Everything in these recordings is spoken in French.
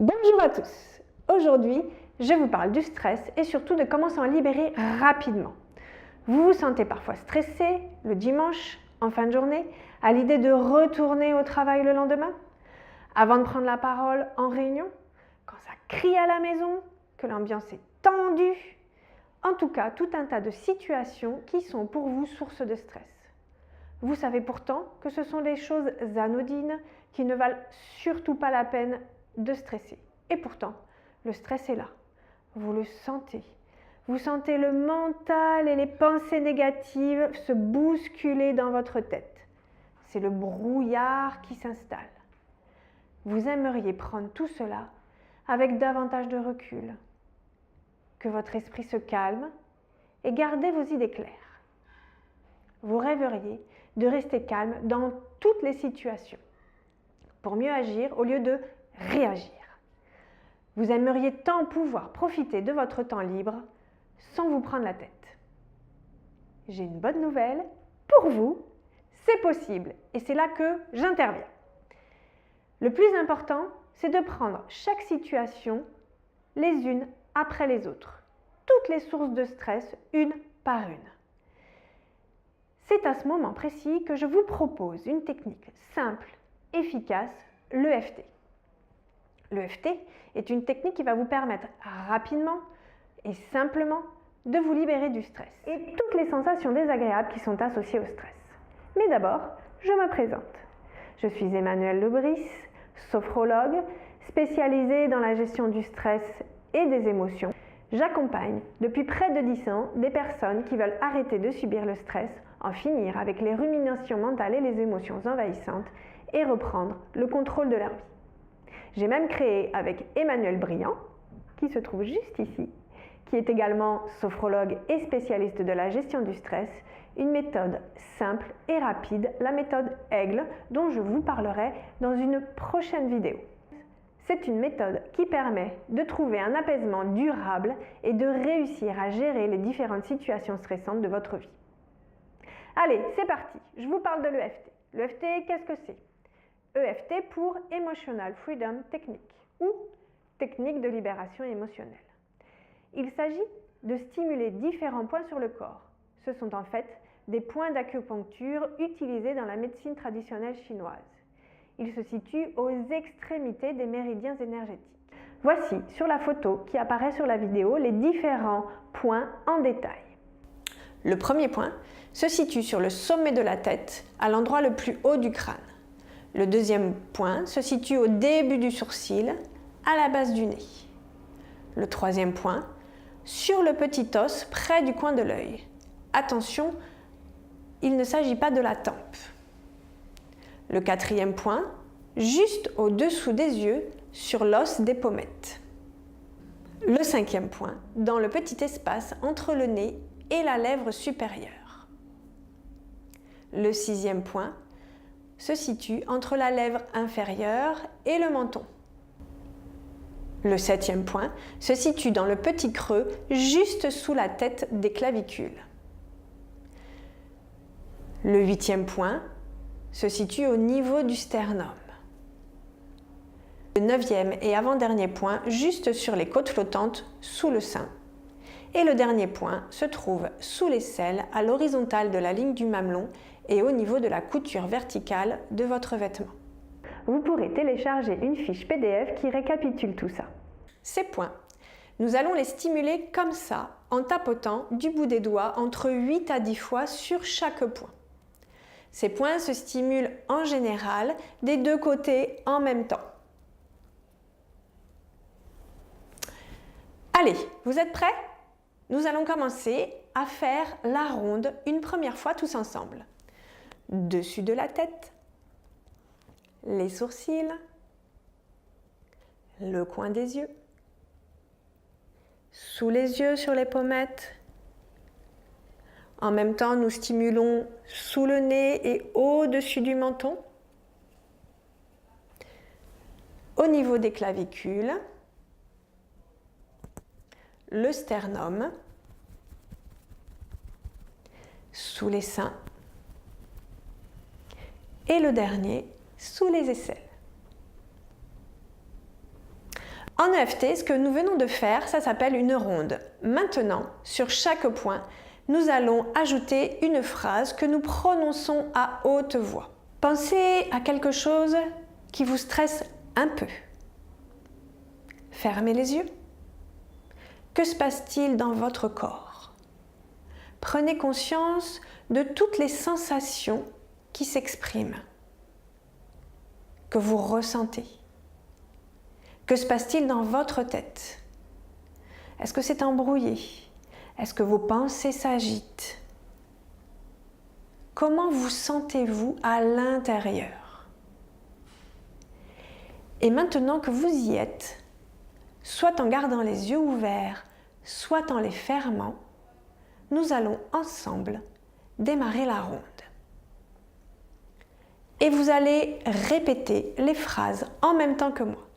Bonjour à tous. Aujourd'hui, je vous parle du stress et surtout de comment s'en libérer rapidement. Vous vous sentez parfois stressé le dimanche, en fin de journée, à l'idée de retourner au travail le lendemain, avant de prendre la parole en réunion, quand ça crie à la maison, que l'ambiance est tendue. En tout cas, tout un tas de situations qui sont pour vous source de stress. Vous savez pourtant que ce sont des choses anodines qui ne valent surtout pas la peine de stresser. Et pourtant, le stress est là. Vous le sentez. Vous sentez le mental et les pensées négatives se bousculer dans votre tête. C'est le brouillard qui s'installe. Vous aimeriez prendre tout cela avec davantage de recul, que votre esprit se calme et garder vos idées claires. Vous rêveriez de rester calme dans toutes les situations, pour mieux agir au lieu de réagir. Vous aimeriez tant pouvoir profiter de votre temps libre sans vous prendre la tête. J'ai une bonne nouvelle pour vous, c'est possible et c'est là que j'interviens. Le plus important, c'est de prendre chaque situation les unes après les autres, toutes les sources de stress une par une. C'est à ce moment précis que je vous propose une technique simple, efficace, l'EFT. L'EFT est une technique qui va vous permettre rapidement et simplement de vous libérer du stress et toutes les sensations désagréables qui sont associées au stress. Mais d'abord, je me présente. Je suis Emmanuelle Lebris, sophrologue, spécialisée dans la gestion du stress et des émotions. J'accompagne depuis près de 10 ans des personnes qui veulent arrêter de subir le stress, en finir avec les ruminations mentales et les émotions envahissantes et reprendre le contrôle de leur vie. J'ai même créé avec Emmanuel Briand, qui se trouve juste ici, qui est également sophrologue et spécialiste de la gestion du stress, une méthode simple et rapide, la méthode Aigle, dont je vous parlerai dans une prochaine vidéo. C'est une méthode qui permet de trouver un apaisement durable et de réussir à gérer les différentes situations stressantes de votre vie. Allez, c'est parti, je vous parle de l'EFT. L'EFT, qu'est-ce que c'est ? EFT pour Emotional Freedom Technique ou technique de libération émotionnelle. Il s'agit de stimuler différents points sur le corps. Ce sont en fait des points d'acupuncture utilisés dans la médecine traditionnelle chinoise. Ils se situent aux extrémités des méridiens énergétiques. Voici sur la photo qui apparaît sur la vidéo les différents points en détail. Le premier point se situe sur le sommet de la tête, à l'endroit le plus haut du crâne. Le deuxième point se situe au début du sourcil, à la base du nez. Le troisième point, sur le petit os près du coin de l'œil. Attention, il ne s'agit pas de la tempe. Le quatrième point, juste au-dessous des yeux, sur l'os des pommettes. Le cinquième point, dans le petit espace entre le nez et la lèvre supérieure. Le sixième point se situe entre la lèvre inférieure et le menton. Le septième point se situe dans le petit creux, juste sous la tête des clavicules. Le huitième point se situe au niveau du sternum. Le neuvième et avant-dernier point, juste sur les côtes flottantes, sous le sein. Et le dernier point se trouve sous l'aisselle, à l'horizontale de la ligne du mamelon et au niveau de la couture verticale de votre vêtement. Vous pourrez télécharger une fiche PDF qui récapitule tout ça. Ces points, nous allons les stimuler comme ça, en tapotant du bout des doigts entre 8 à 10 fois sur chaque point. Ces points se stimulent en général des deux côtés en même temps. Allez, vous êtes prêts ? Nous allons commencer à faire la ronde une première fois tous ensemble. Dessus de la tête, les sourcils, le coin des yeux, sous les yeux sur les pommettes. En même temps, nous stimulons sous le nez et au-dessus du menton, au niveau des clavicules, le sternum, sous les seins et le dernier sous les aisselles. En EFT, ce que nous venons de faire, ça s'appelle une ronde. Maintenant, sur chaque point, nous allons ajouter une phrase que nous prononçons à haute voix. Pensez à quelque chose qui vous stresse un peu. Fermez les yeux. Que se passe-t-il dans votre corps? Prenez conscience de toutes les sensations qui s'expriment, que vous ressentez. Que se passe-t-il dans votre tête? Est-ce que c'est embrouillé? Est-ce que vos pensées s'agitent? Comment vous sentez-vous à l'intérieur? Et maintenant que vous y êtes, soit en gardant les yeux ouverts, soit en les fermant, nous allons ensemble démarrer la ronde. Et vous allez répéter les phrases en même temps que moi.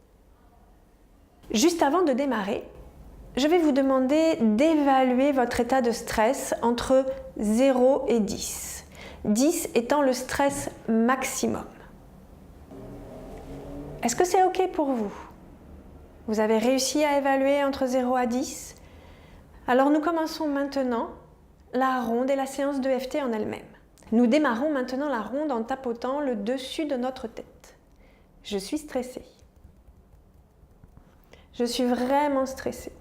Juste avant de démarrer, je vais vous demander d'évaluer votre état de stress entre 0 et 10. 10 étant le stress maximum. Est-ce que c'est OK pour vous? Vous avez réussi à évaluer entre 0 à 10? Alors nous commençons maintenant la ronde et la séance de EFT en elle-même. Nous démarrons maintenant la ronde en tapotant le dessus de notre tête. Je suis stressée. Je suis vraiment stressée.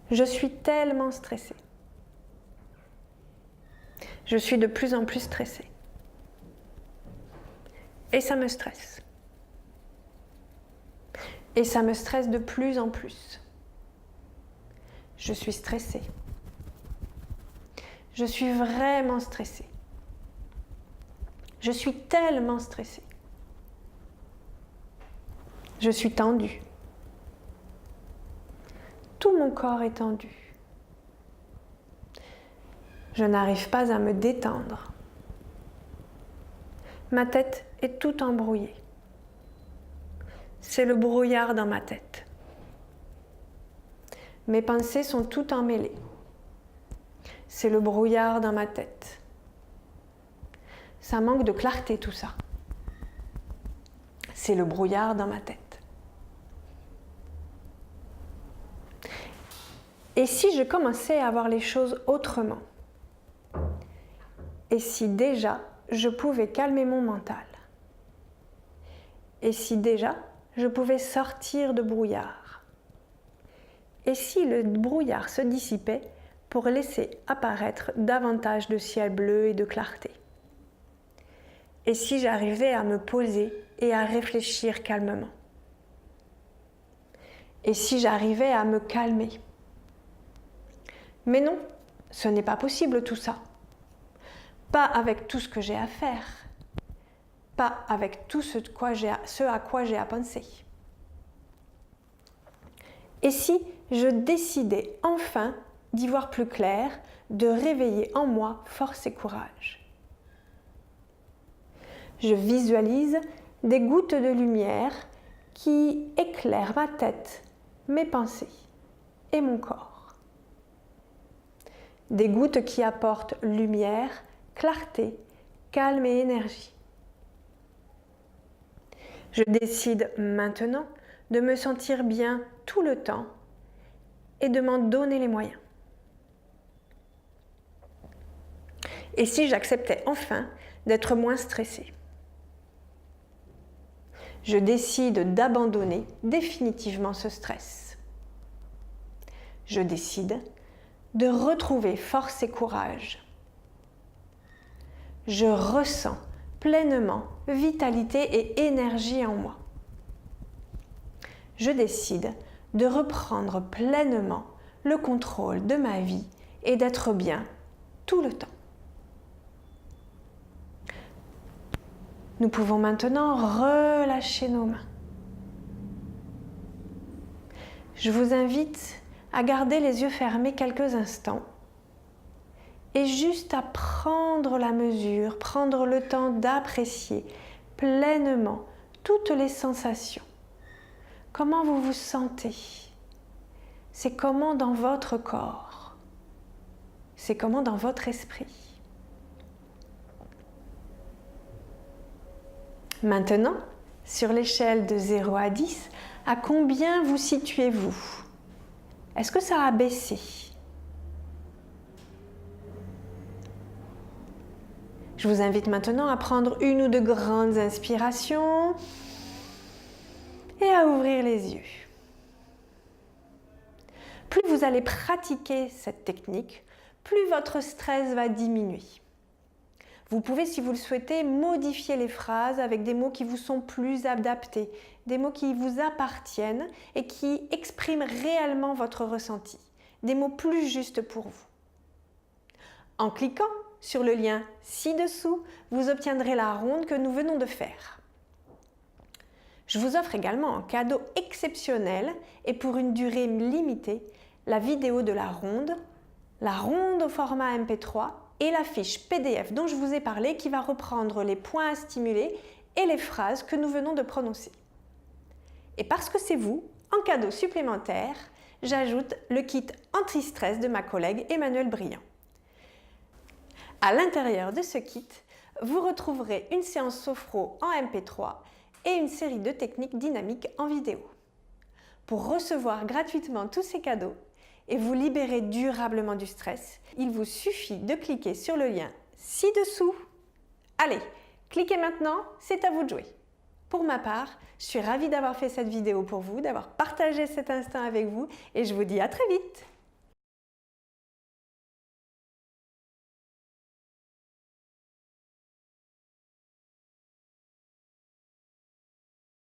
Je suis tellement stressée. Je suis de plus en plus stressée. Et ça me stresse. Et ça me stresse de plus en plus. Je suis stressée. Je suis vraiment stressée. Je suis tellement stressée. Je suis tendue. Tout mon corps est tendu. Je n'arrive pas à me détendre. Ma tête est toute embrouillée. C'est le brouillard dans ma tête. Mes pensées sont toutes emmêlées. C'est le brouillard dans ma tête. Ça manque de clarté tout ça. C'est le brouillard dans ma tête. Et si je commençais à voir les choses autrement? Et si déjà je pouvais calmer mon mental? Et si déjà je pouvais sortir de brouillard? Et si le brouillard se dissipait pour laisser apparaître davantage de ciel bleu et de clarté? Et si j'arrivais à me poser et à réfléchir calmement? Et si j'arrivais à me calmer? Mais non, ce n'est pas possible tout ça. Pas avec tout ce que j'ai à faire. Pas avec tout ce à quoi j'ai à penser. Et si je décidais enfin d'y voir plus clair, de réveiller en moi force et courage? Je visualise des gouttes de lumière qui éclairent ma tête, mes pensées et mon corps. Des gouttes qui apportent lumière, clarté, calme et énergie. Je décide maintenant de me sentir bien tout le temps et de m'en donner les moyens. Et si j'acceptais enfin d'être moins stressée? Je décide d'abandonner définitivement ce stress. Je décide de retrouver force et courage. Je ressens pleinement vitalité et énergie en moi. Je décide de reprendre pleinement le contrôle de ma vie et d'être bien tout le temps. Nous pouvons maintenant relâcher nos mains. Je vous invite à garder les yeux fermés quelques instants et juste à prendre la mesure, prendre le temps d'apprécier pleinement toutes les sensations. Comment vous vous sentez? C'est comment dans votre corps? C'est comment dans votre esprit? Maintenant, sur l'échelle de 0 à 10, À combien vous situez-vous? Est-ce que ça a baissé? Je vous invite maintenant à prendre une ou deux grandes inspirations et à ouvrir les yeux. Plus vous allez pratiquer cette technique, plus votre stress va diminuer. Vous pouvez, si vous le souhaitez, modifier les phrases avec des mots qui vous sont plus adaptés, des mots qui vous appartiennent et qui expriment réellement votre ressenti, des mots plus justes pour vous. En cliquant sur le lien ci-dessous, vous obtiendrez la ronde que nous venons de faire. Je vous offre également un cadeau exceptionnel et pour une durée limitée, la vidéo de la ronde au format MP3 et la fiche PDF dont je vous ai parlé qui va reprendre les points à stimuler et les phrases que nous venons de prononcer. Et parce que c'est vous, en cadeau supplémentaire, j'ajoute le kit anti-stress de ma collègue Emmanuelle Briand. À l'intérieur de ce kit, vous retrouverez une séance sophro en MP3 et une série de techniques dynamiques en vidéo. Pour recevoir gratuitement tous ces cadeaux et vous libérer durablement du stress, il vous suffit de cliquer sur le lien ci-dessous. Allez, cliquez maintenant, c'est à vous de jouer. Pour ma part, je suis ravie d'avoir fait cette vidéo pour vous, d'avoir partagé cet instant avec vous et je vous dis à très vite.